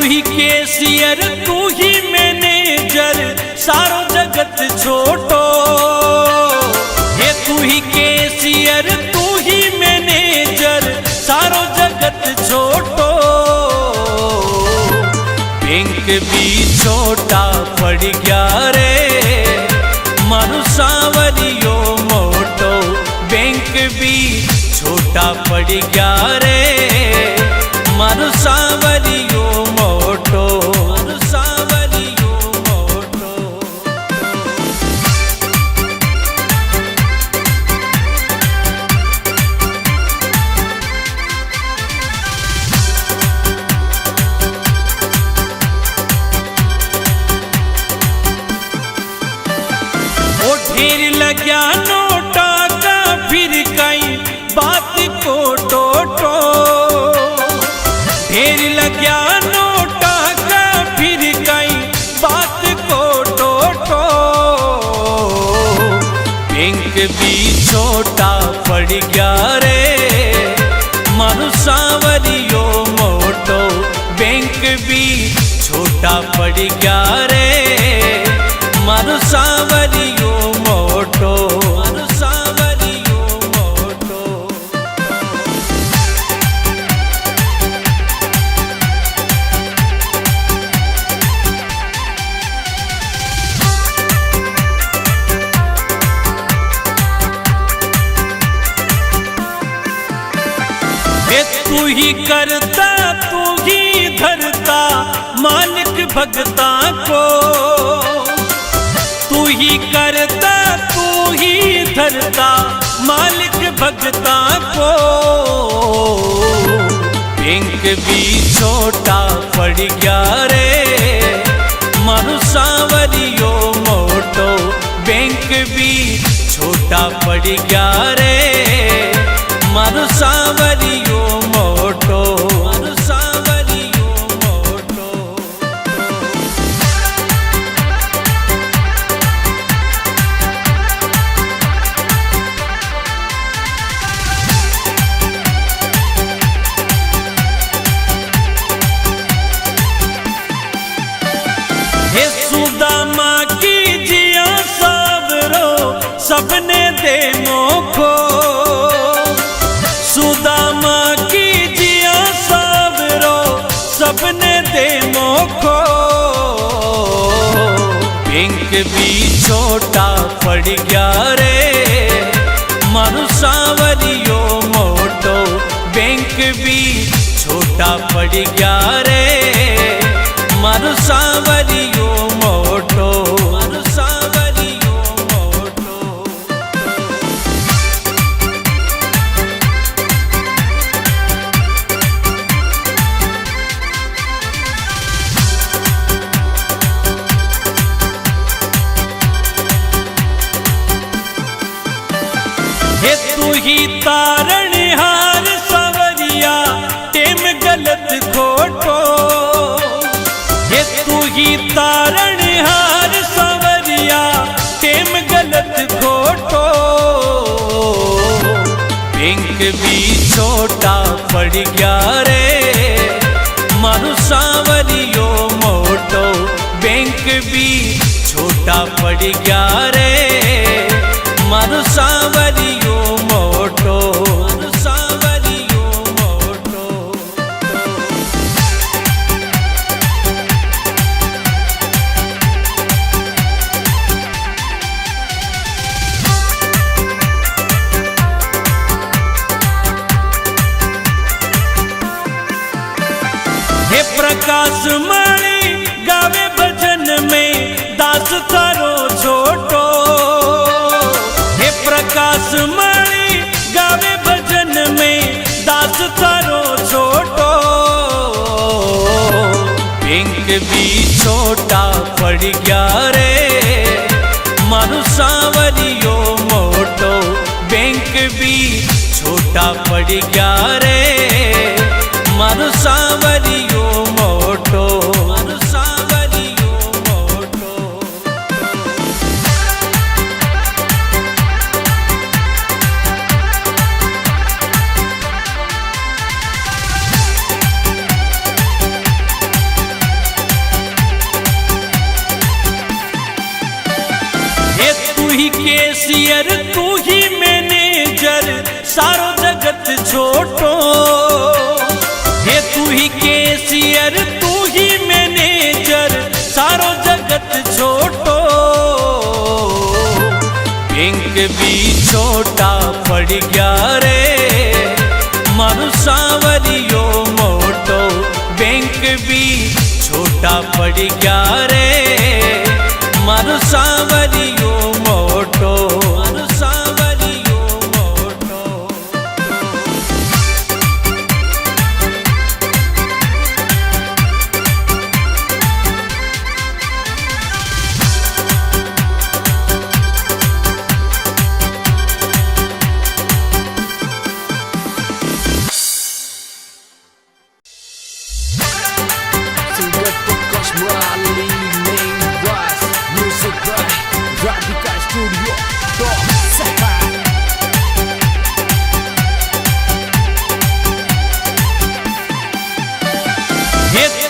ही cashier तू ही manager सारो जगत छोटो। ये तू ही केशियर तू ही मैनेजर सारो जगत छोटो। बैंक भी छोटा पड़ गया रे मारू सांवरियो मोटो। बैंक भी छोटा पड़ गया रे मारू सांवरियो मोटो। मारू सांवरियो मोटो। ओ ढेर लग्या नोटा का फिर कई बात को टोटो। ढेर लग्या नोटा का फिर कई बात को टोटो। बैंक भी छोटा पड़ गया रे मारू सांवरियो मोटो। बैंक भी छोटा पड़ गया रे मारू सांवरियो मोटो। मारू सांवरियो मोटो। ये तू ही करता तू ही धरता मालिक भगता को। तू ही करता तू ही धरता मालिक भगता को। बैंक भी छोटा पड़ गया रे मारू सांवरियो मोटो। बैंक भी छोटा पड़ गया रे मारू सांवरियो मोटो। मारू सांवरियो मोटो। हे सुदामा की जिया सबरो सबने दे मोखो। सुदामा की जिया सबरो सबने दे मोखो। बैंक भी छोटा पड़ गया रे मारू सांवरियो मोटो। बैंक भी छोटा पड़ गया रे मारू सांवरियो मोटो। मारू सांवरियो मोटो। हे तू ही तारणहार सांवरिया टेम गलत खोटो। हे तू ही तारणहार सांवरिया टेम गलत खोटो। बैंक भी छोटा पड़ गया रे मारू सांवरियो मोटो। बैंक भी छोटा पड़ गया रे मारू सांवरियो मोटो। मारू सांवरियो मोटो। हे प्रकाश मणि गावे भजन में दास थारो छोटो। हे प्रकाश मणि गावे भजन में दास थारो छोटो। बैंक भी छोटा पड़ गया रे मारू सांवरियो मोटो। बैंक भी छोटा पड़ गया रे मारू सांवरियो मोटो। मारू सांवरियो मोटो। ही कैशियर तू ही मैनेजर सारो जगत छोटो। हे तू ही कैशियर तू ही मैनेजर सारो जगत छोटो। बैंक भी छोटा पड़ गया रे मारू सांवरियो मोटो। बैंक भी छोटा पड़ गया रे मारू सांवरियो मोटो। मारू सांवरियो मोटो।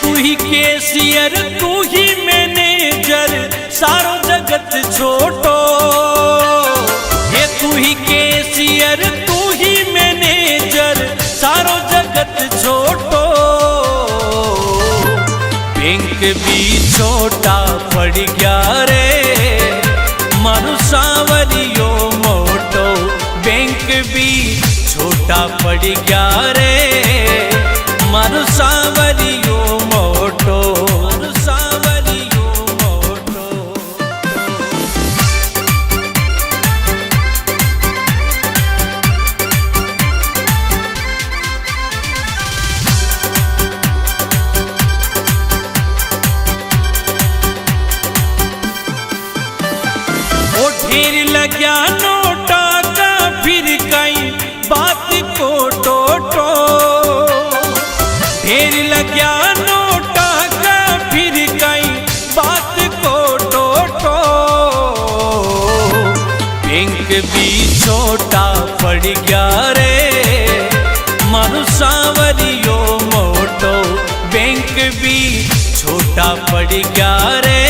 तू ही कैशियर तू ही मैनेजर सारो जगत छोटो। हे तू ही कैशियर तू ही मैनेजर सारो जगत छोटो। बैंक भी छोटा पड़ गया रे मारू सांवरियो मोटो। बैंक भी छोटा पड़ गया रे मारू सांवरियो मोटो। मारू सांवरियो मोटो। ओ ढेर लग्या नोटा का फिर कई बात को टोटो। ढेर लग्या नोटा का फिर कई बात को टोटो। बैंक भी छोटा पड़ गया रे मारू सांवरियो मोटो। बैंक भी छोटा पड़ गया रे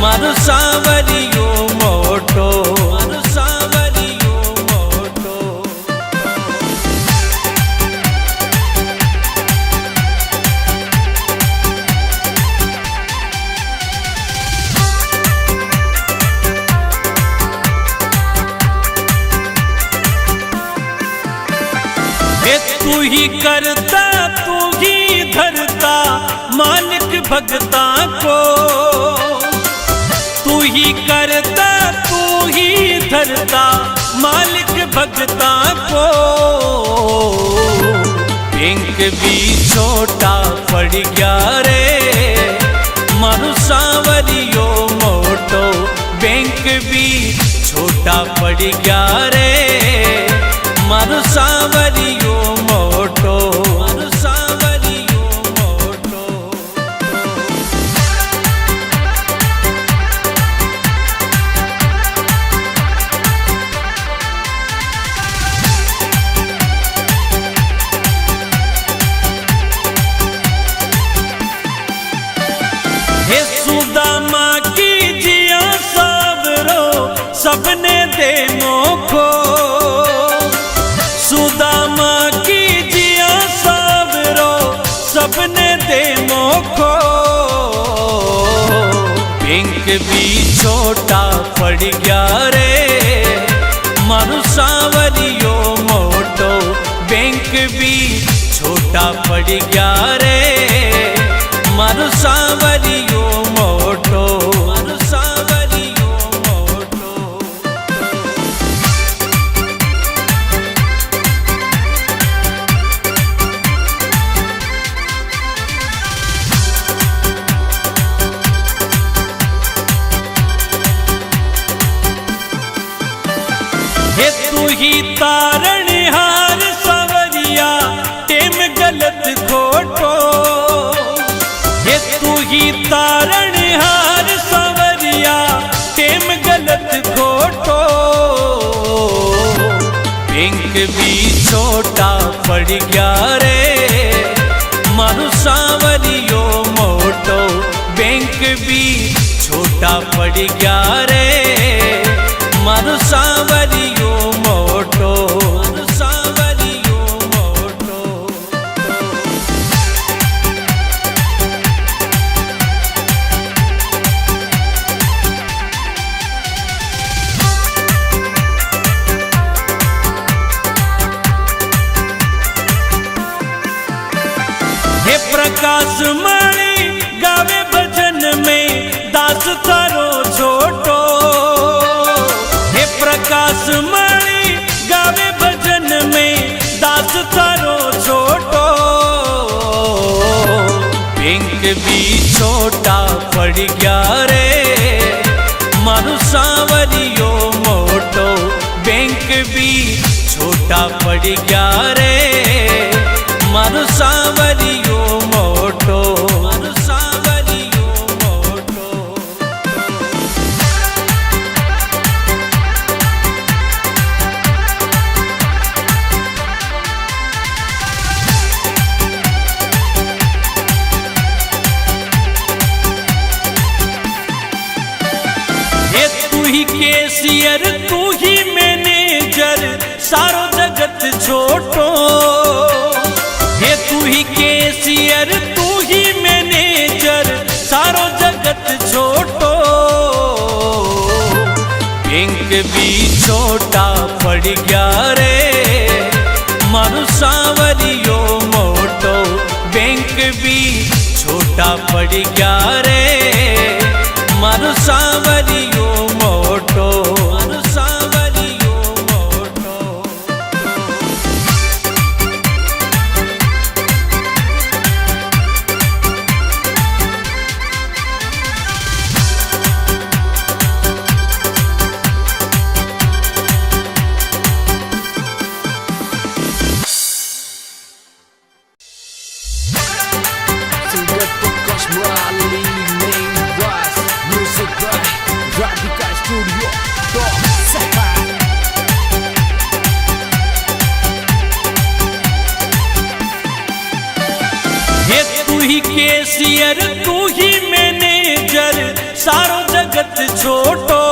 मारू सांवरियो मोटो। मारू सांवरियो मोटो। तू ही करता तू ही धरता मालिक भगता को। तू ही करता तू ही धरता मालिक भगता को। बैंक भी छोटा पड़ गया रे मारू सांवरियो मोटो। बैंक भी छोटा पड़ गया रे मारू सांवरियो मोटो। मारू सांवरियो मोटो। हे सुदामा की जिया सबरो सबने दे मोखो। सुदामा की जिया सबरो सबने दे मोखो। बैंक भी छोटा पड़ गया रे मारू सांवरियो मोटो। बैंक भी छोटा पड़ गया रे मारू सांवरियो मोटो। मारू सांवरियो मोटो। हे तू ही तारणहार सांवरिया टेम गलत खोटो। हे तू ही तारणहार सांवरिया टेम गलत खोटो। बैंक भी छोटा पड़ गया रे मारू सांवरियो मोटो। बैंक भी छोटा पड़ गया रे सांवरियो मोटो, सांवरियो मोटो। हे प्रकाश मणि गावे भजन में दास थारो छोटो। हे प्रकाश मणि गावे भजन में दास थारो छोटो। बैंक भी छोटा पड़ गया रे मारू सांवरियो मोटो। बैंक भी छोटा पड़ गया रे मारू सांवरियो मोटो, मारू सांवरियो मोटो। ये तू ही कैशियर तू ही मैनेजर सारो जगत छोटो। हे तू ही कैशियर तू ही मैनेजर सारो जगत छोटो। बैंक भी छोटा पड़ गया रे मारू सांवरियो मोटो। बैंक भी छोटा पड़ गया रे मारू सांवरियो मोटो, मारू सांवरियो मोटो। हे तू ही कैशियर तू ही मैनेजर सारो जगत छोटो।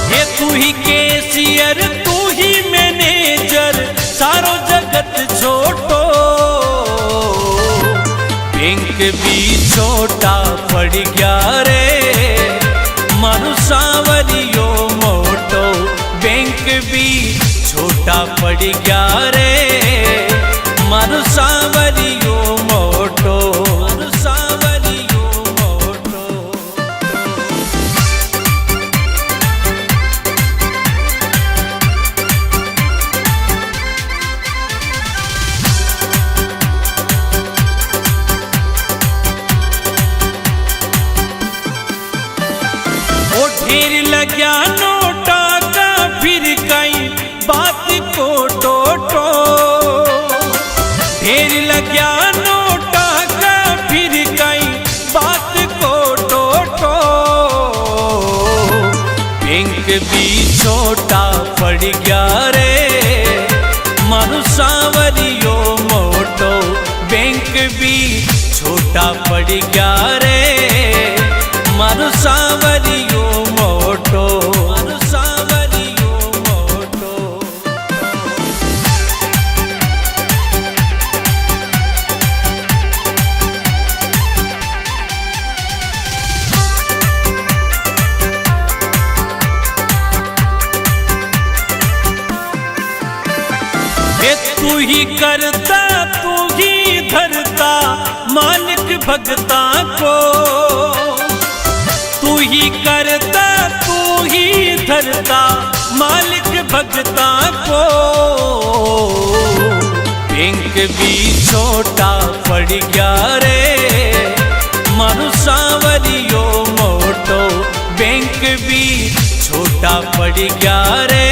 हे तू ही कैशियर तू ही मैनेजर सारो जगत छोटो। बैंक भी छोटा पड़ गया रे मारू सांवरियो मोटो। बैंक भी छोटा पड़ गया रे मारू सांवरियो मोटो, मारू सांवरियो मोटो। ओ ढेर लग्या नोटा का फिर कई बात को टोटो। ढेर लग्या नोटा का फिर कई बात को टोटो। बैंक भी छोटा पड़ गया रे मारू सांवरियो मोटो। बैंक भी छोटा पड़ गया रे मारू सांवरियो मोटो, मारू सांवरियो मोटो। हे तू ही करता तू ही धरता मालिक भगता को। तू ही करता तू ही धरता मालिक भगता को। बैंक भी छोटा पड़ गया रे मारू सांवरियो मोटो। बैंक भी छोटा पड़ गया रे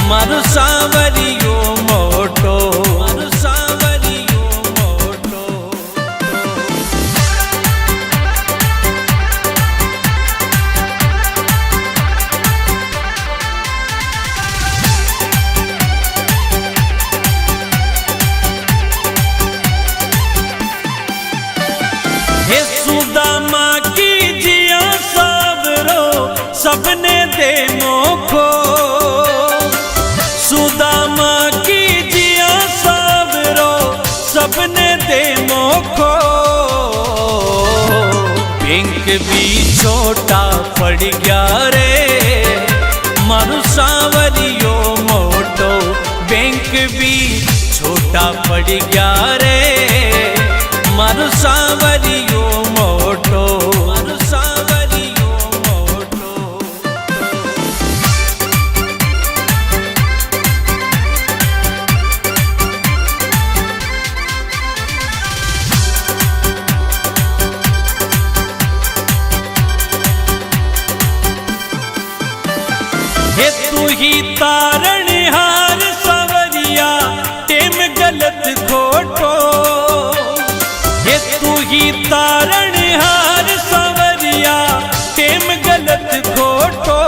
मारू सांवरियो मोटो, मारू सांवरियो मोटो। हे सुदामा की जिया सबरो सबने दे मोखो, सुदामा की जिया सावरो सबने दे मोखो। बैंक भी छोटा पड़ गया रे मारू सांवरियो मोटो, बैंक भी छोटा पड़ गया रे मारू सांवरियो मोटो, मारू सांवरियो मोटो। हे तू ही तारणहार सांवरिया टेम गलत खोटो, हे तू ही तारणहार सांवरिया टेम गलत खोटो।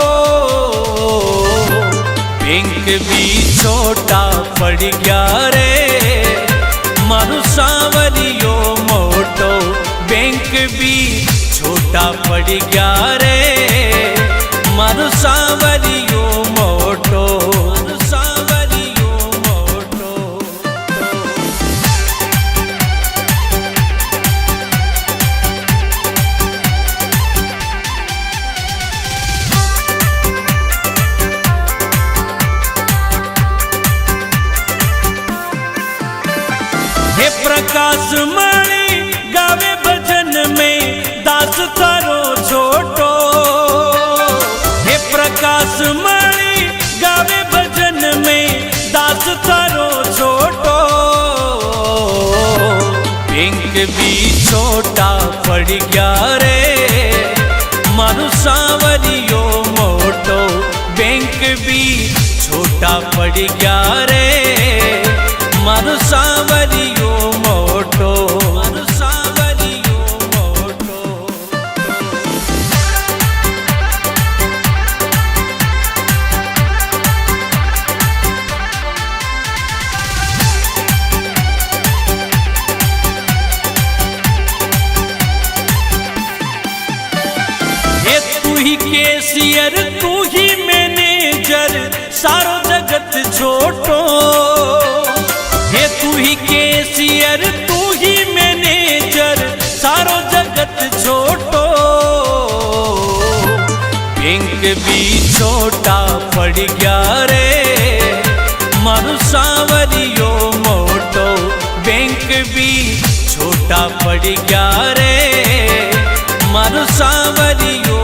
बैंक भी छोटा पड़ गया रे मारू सांवरियो मोटो, बैंक भी छोटा पड़ गया रे मारू सांवरियो मोटो, मारू सांवरियो मोटो। हे प्रकाश मणि गावे भजन में दास थारो छोटो, हे प्रकाश मणि गावे भजन में दास थारो छोटो। बैंक भी छोटा पड़ गया रे मारू सांवरियो मोटो, बैंक भी छोटा पड़ गया रे मारू सांवरियो मोटो, मारू सांवरियो मोटो। हे तू ही कैशियर तू ही मैनेजर सारो जगत छोटो, हे तू ही कैशियर तू ही मैनेजर सारो जगत छोटो। बैंक भी छोटा पड़ गया रे मारू सांवरियो मोटो, बैंक भी छोटा पड़ गया रे मारू सांवरियो